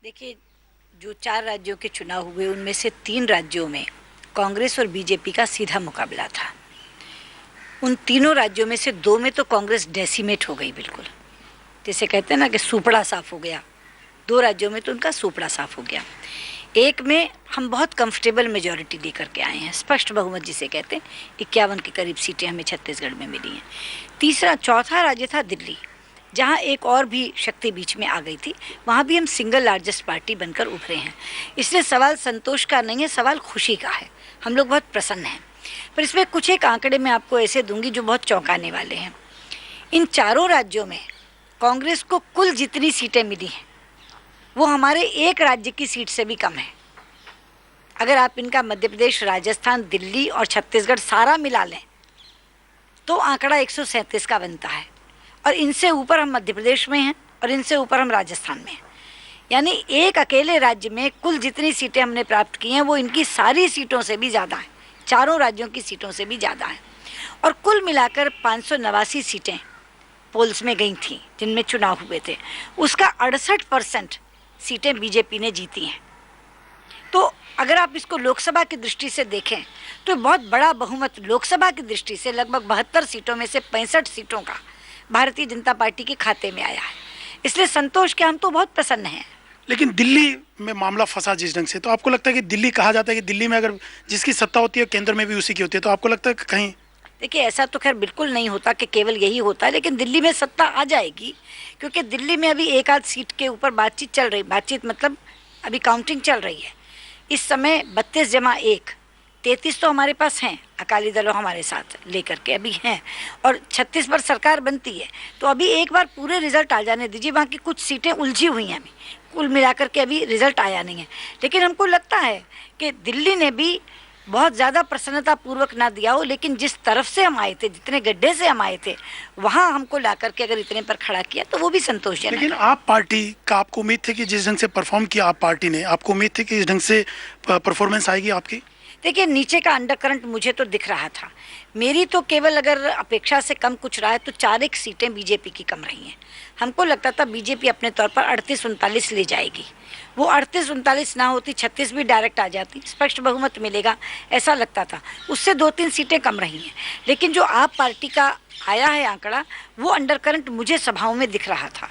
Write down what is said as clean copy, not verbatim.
देखिए, जो 4 राज्यों के चुनाव हुए उनमें से 3 राज्यों में कांग्रेस और बीजेपी का सीधा मुकाबला था। उन तीनों राज्यों में से 2 में तो कांग्रेस डेसिमेट हो गई बिल्कुल, जैसे कहते हैं ना कि सूपड़ा साफ हो गया। 2 राज्यों में तो उनका सूपड़ा साफ हो गया। एक में हम बहुत कंफर्टेबल मेजॉरिटी लेकर के आए हैं, स्पष्ट बहुमत जिसे कहते हैं। 51 के करीब सीटें हमें छत्तीसगढ़ में मिली हैं। चौथा राज्य था दिल्ली, जहाँ एक और भी शक्ति बीच में आ गई थी। वहाँ भी हम सिंगल लार्जेस्ट पार्टी बनकर उभरे हैं। इसलिए सवाल संतोष का नहीं है, सवाल खुशी का है। हम लोग बहुत प्रसन्न हैं। पर इसमें कुछ एक आंकड़े मैं आपको ऐसे दूंगी जो बहुत चौंकाने वाले हैं। इन चारों राज्यों में कांग्रेस को कुल जितनी सीटें मिली हैं वो हमारे एक राज्य की सीट से भी कम है। अगर आप इनका मध्य प्रदेश, राजस्थान, दिल्ली और छत्तीसगढ़ सारा मिला लें तो आंकड़ा 137 का बनता है। और इनसे ऊपर हम मध्य प्रदेश में हैं और इनसे ऊपर हम राजस्थान में हैं। यानी एक अकेले राज्य में कुल जितनी सीटें हमने प्राप्त की हैं वो इनकी सारी सीटों से भी ज़्यादा है, चारों राज्यों की सीटों से भी ज़्यादा है। और कुल मिलाकर 589 सीटें पोल्स में गई थी जिनमें चुनाव हुए थे, उसका 68% सीटें बीजेपी ने जीती हैं। तो अगर आप इसको लोकसभा की दृष्टि से देखें तो बहुत बड़ा बहुमत लोकसभा की दृष्टि से, लगभग 72 सीटों में से 65 सीटों का भारतीय जनता पार्टी के खाते में आया है। इसलिए संतोष के हम तो बहुत प्रसन्न हैं। लेकिन दिल्ली में मामला फंसा जिस ढंग से, तो आपको लगता है कि दिल्ली, कहा जाता है कि दिल्ली में अगर जिसकी सत्ता होती है केंद्र में भी उसी की होती है, तो आपको लगता है कि कहीं? देखिए, ऐसा तो खैर बिल्कुल नहीं होता कि केवल यही होता है, लेकिन दिल्ली में सत्ता आ जाएगी, क्योंकि दिल्ली में अभी एक आध सीट के ऊपर बातचीत चल रही। बातचीत मतलब अभी काउंटिंग चल रही है। इस समय 32 जमा 1, 33 तो हमारे पास हैं, अकाली दलों हमारे साथ लेकर के अभी हैं, और 36 पर सरकार बनती है। तो अभी एक बार पूरे रिजल्ट आ जाने दीजिए। वहाँ की कुछ सीटें उलझी हुई हैं, अभी कुल मिलाकर के अभी रिजल्ट आया नहीं है। लेकिन हमको लगता है कि दिल्ली ने भी बहुत ज़्यादा प्रसन्नता पूर्वक ना दिया हो, लेकिन जिस तरफ से हम आए थे, जितने गड्ढे से हम आए थे, वहाँ हमको ला करके अगर इतने पर खड़ा किया तो वो भी संतोषजनक है। लेकिन आप पार्टी का, आपको उम्मीद थी कि जिस ढंग से परफॉर्म किया आप पार्टी ने, आपको उम्मीद थी कि इस ढंग से परफॉर्मेंस आएगी आपकी? देखिए, नीचे का अंडरकरंट मुझे तो दिख रहा था। मेरी तो केवल अगर अपेक्षा से कम कुछ रहा है तो 4 सीटें बीजेपी की कम रही हैं। हमको लगता था बीजेपी अपने तौर पर 38-39 ले जाएगी। वो 38-39 ना होती, 36 भी डायरेक्ट आ जाती, स्पष्ट बहुमत मिलेगा, ऐसा लगता था। उससे 2-3 सीटें कम रही हैं। लेकिन जो आप पार्टी का आया है आंकड़ा, वो अंडरकरंट मुझे सभाओं में दिख रहा था।